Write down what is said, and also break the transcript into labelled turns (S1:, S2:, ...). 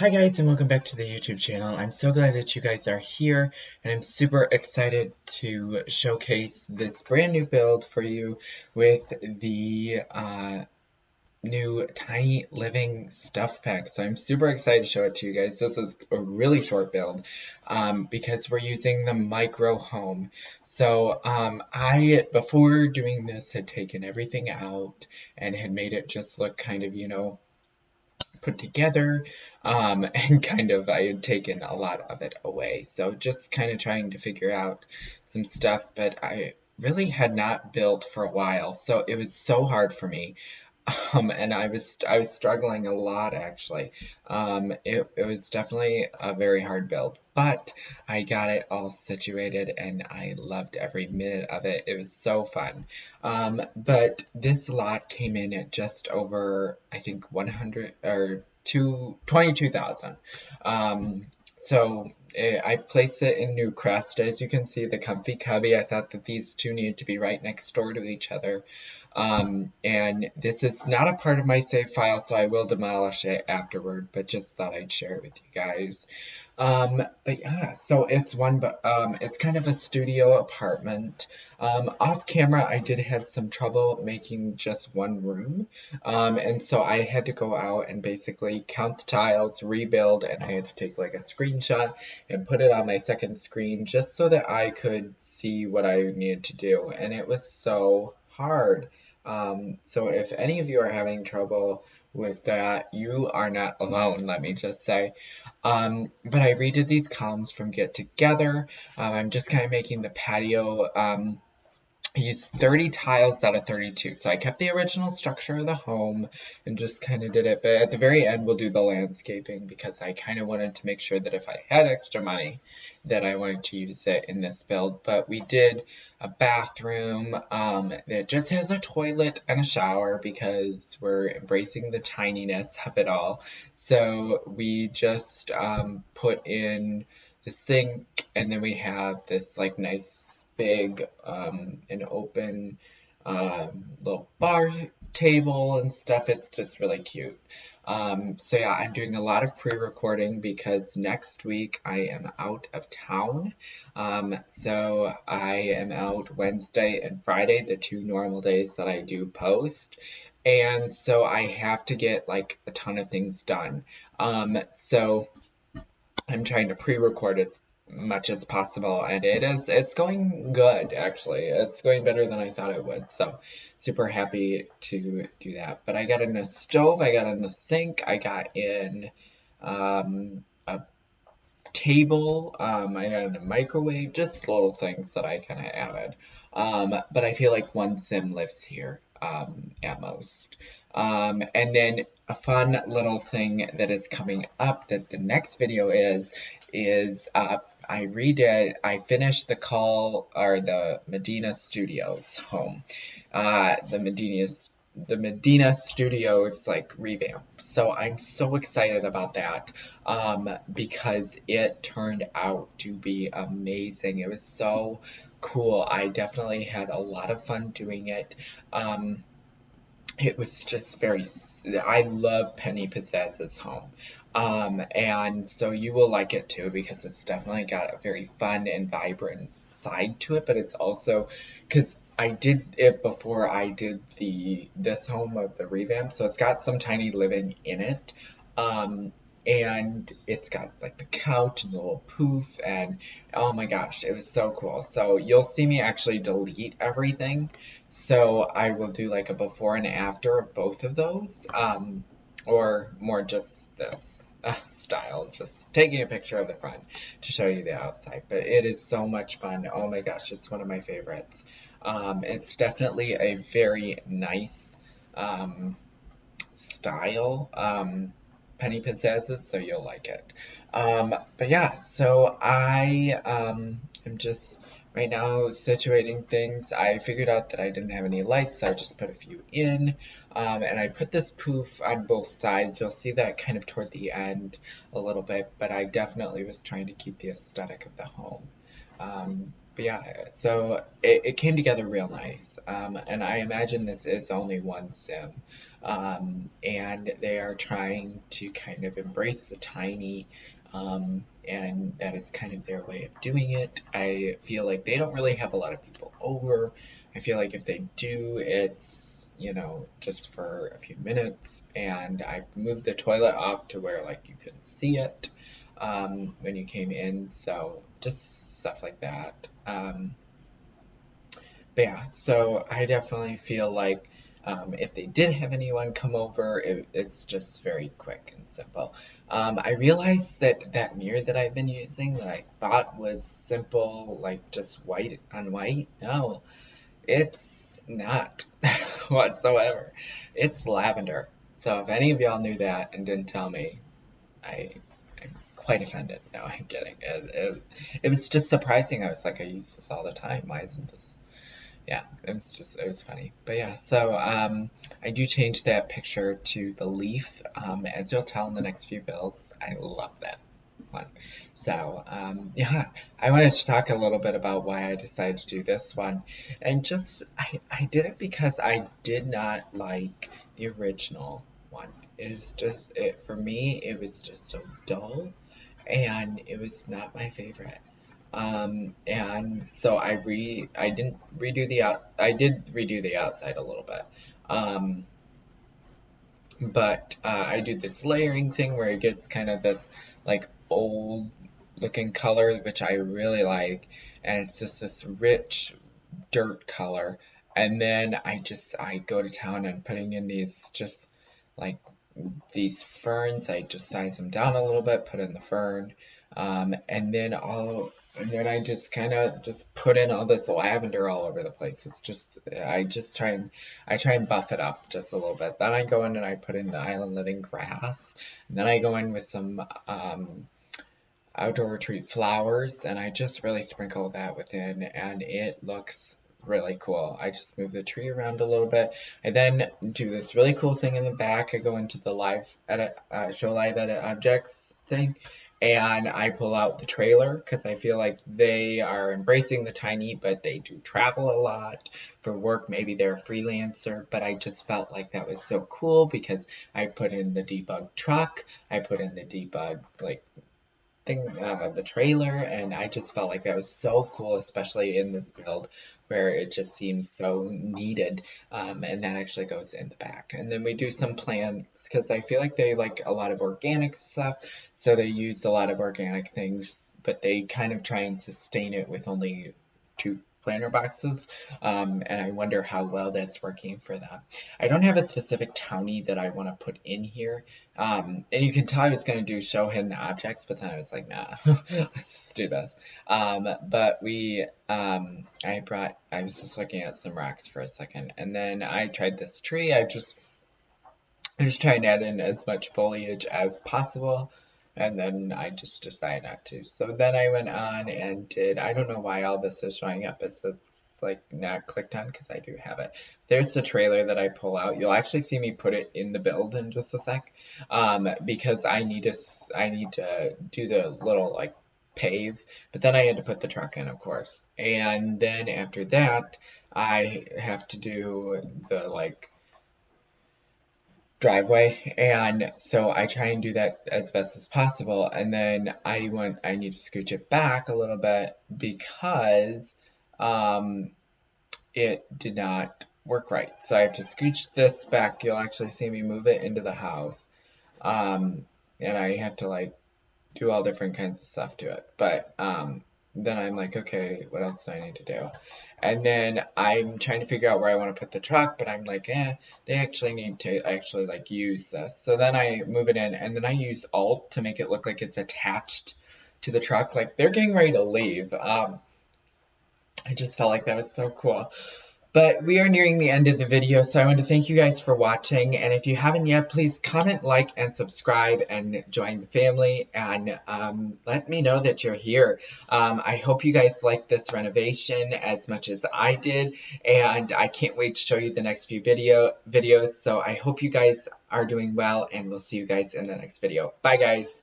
S1: Hi guys, and welcome back to the YouTube channel. I'm so glad that you guys are here, and I'm super excited to showcase this brand new build for you with the new Tiny Living Stuff Pack. So I'm super excited to show it to you guys. This is a really short build because we're using the micro home. So I, before doing this, had taken everything out and had made it just look kind of, put together, and kind of I had taken a lot of it away. So just kind of trying to figure out some stuff, but I really had not built for a while, so it was so hard for me. And I was struggling a lot actually. It was definitely a very hard build, but I got it all situated and I loved every minute of it. It was so fun. But this lot came in at just over, I think, 100 or 22,000. So I placed it in Newcrest. As you can see, the comfy cubby, I thought that these two needed to be right next door to each other. And this is not a part of my save file, so I will demolish it afterward, but just thought I'd share it with you guys. But yeah, so it's it's kind of a studio apartment. Off camera, I did have some trouble making just one room. And so I had to go out and basically count the tiles, rebuild, and I had to take like a screenshot and put it on my second screen just so that I could see what I needed to do. And it was so hard. So if any of you are having trouble with that, you are not alone, let me just say. But I redid these columns from Get Together. I'm just kind of making the patio. I used 30 tiles out of 32, so I kept the original structure of the home and just kind of did it, but at the very end we'll do the landscaping because I kind of wanted to make sure that if I had extra money that I wanted to use it in this build. But we did a bathroom that just has a toilet and a shower because we're embracing the tininess of it all. So we just put in the sink, and then we have this like nice big and open little bar table and stuff. It's just really cute. So yeah, I'm doing a lot of pre-recording because next week I am out of town. So I am out Wednesday and Friday, the two normal days that I do post. And so I have to get like a ton of things done. So I'm trying to pre-record as much as possible, and it's going good actually. It's going better than I thought it would, so super happy to do that. But I got in a stove, I got in a sink, I got in a table, I got in a microwave, just little things that I kind of added. But I feel like one sim lives here at most. And then a fun little thing that is coming up that the next video is I finished the Medina Studios home. The Medina Studios like revamp. So I'm so excited about that because it turned out to be amazing. It was so cool. I definitely had a lot of fun doing it. It was just I love Penny Pizzazz's home. And so you will like it too because it's definitely got a very fun and vibrant side to it, but it's also, because I did it before I did this home of the revamp, so it's got some tiny living in it. And it's got like the couch and the little poof, and oh my gosh, it was so cool. So you'll see me actually delete everything. So I will do like a before and after of both of those, or more just this style, just taking a picture of the front to show you the outside. But it is so much fun. Oh my gosh, it's one of my favorites. It's definitely a very nice style. Penny Pizzazzes, so you'll like it. But yeah, so I am just right now situating things. I figured out that I didn't have any lights, so I just put a few in, and I put this poof on both sides. You'll see that kind of toward the end a little bit, but I definitely was trying to keep the aesthetic of the home. But yeah, so it came together real nice. And I imagine this is only one sim. And they are trying to kind of embrace the tiny, and that is kind of their way of doing it. I feel like they don't really have a lot of people over. I feel like if they do, it's, just for a few minutes. And I moved the toilet off to where, like, you couldn't see it when you came in. So just stuff like that. But yeah, so I definitely feel like if they did have anyone come over, it's just very quick and simple. I realized that that mirror that I've been using that I thought was simple, like just white on white, no, it's not whatsoever. It's lavender. So if any of y'all knew that and didn't tell me, I'm quite offended. No, I'm kidding. It was just surprising. I was like, I use this all the time. Why isn't this? Yeah, it was funny. But yeah, so I do change that picture to the leaf. As you'll tell in the next few builds, I love that one. So yeah, I wanted to talk a little bit about why I decided to do this one. And just, I did it because I did not like the original one. It is just, for me, it was just so dull and it was not my favorite. And so I didn't redo I did redo the outside a little bit. Um, but I do this layering thing where it gets kind of this like old looking color, which I really like, and it's just this rich dirt color. And then I go to town and putting in these just like these ferns. I just size them down a little bit, put in the fern, and then I just kind of just put in all this lavender all over the place. It's just I try and buff it up just a little bit. Then I go in and I put in the island living grass. And then I go in with some outdoor retreat flowers, and I just really sprinkle that within, and it looks really cool. I just move the tree around a little bit. I then do this really cool thing in the back. I go into the live edit, show live edit objects thing, and I pull out the trailer because I feel like they are embracing the tiny, but they do travel a lot for work. Maybe they're a freelancer, but I just felt like that was so cool because I put in the debug truck, I put in the debug like thing, the trailer, and I just felt like that was so cool, especially in this build where it just seemed so needed. And that actually goes in the back. And then we do some plants because I feel like they like a lot of organic stuff, so they use a lot of organic things, but they kind of try and sustain it with only two planter boxes, and I wonder how well that's working for them. I don't have a specific townie that I want to put in here, and you can tell I was going to do show hidden objects, but then I was like, nah, let's just do this. But I was just looking at some rocks for a second, and then I tried this tree. I'm just trying to add in as much foliage as possible. And then I just decided not to. So then I went on and I don't know why all this is showing up as it's like not clicked on because I do have it. There's the trailer that I pull out. You'll actually see me put it in the build in just a sec, because I need to do the little like pave, but then I had to put the truck in, of course. And then after that, I have to do the like driveway, and so I try and do that as best as possible, and then I need to scooch it back a little bit because it did not work right, so I have to scooch this back. You'll actually see me move it into the house, and I have to like do all different kinds of stuff to it, but then I'm like, okay, what else do I need to do? And then I'm trying to figure out where I want to put the truck, but I'm like, they actually need to actually like use this. So then I move it in, and then I use Alt to make it look like it's attached to the truck. Like they're getting ready to leave. I just felt like that was so cool. But we are nearing the end of the video, so I want to thank you guys for watching. And if you haven't yet, please comment, like, and subscribe, and join the family. And let me know that you're here. I hope you guys liked this renovation as much as I did. And I can't wait to show you the next few videos. So I hope you guys are doing well, and we'll see you guys in the next video. Bye, guys.